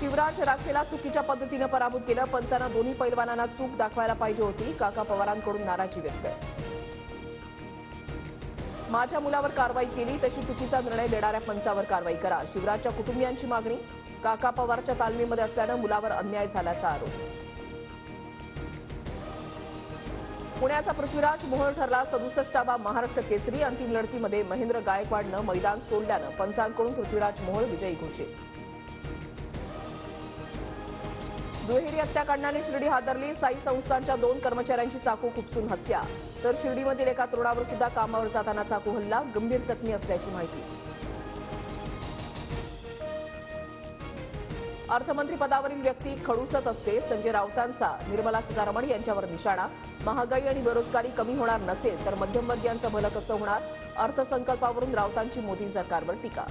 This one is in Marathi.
शिवराज राखेला चुकीच्या पद्धतीने पराभूत केलं. पंचांना दोन्ही पैलवानांना चूक दाखवायला पाहिजे होती. काका पवारांकडून नाराजी व्यक्त. माझ्या मुलावर कारवाई केली तशी चुकीचा निर्णय देणाऱ्या पंचावर कारवाई करा. शिवराजच्या कुटुंबियांची मागणी. काका पवारच्या तालमीमध्ये असल्यानं मुलावर अन्याय झाल्याचा आरोप. पुण्याचा पृथ्वीराज मोहोळ ठरला 67वा महाराष्ट्र केसरी. अंतिम लढतीमध्ये महेंद्र गायकवाडनं मैदान सोडल्यानं पंचांकडून पृथ्वीराज मोहोळ विजयी घोषित. दुहेरी हत्याकांडाने शिर्डी हादरली. साई संस्थांच्या 2 कर्मचाऱ्यांची चाकू खुपसून हत्या. तर शिर्डीमधील एका तरुणावर सुद्धा कामावर जाताना चाकू हल्ला. गंभीर जखमी असल्याची माहिती. अर्थमंत्रीपदावरील व्यक्ती खडूसच असते. संजय राऊतांचा निर्मला सीतारामन यांच्यावर निशाणा. महागाई आणि बेरोजगारी कमी होणार नसेल तर मध्यमवर्गीयांचं भलं कसं होणार. अर्थसंकल्पावरून राऊतांची मोदी सरकारवर टीका.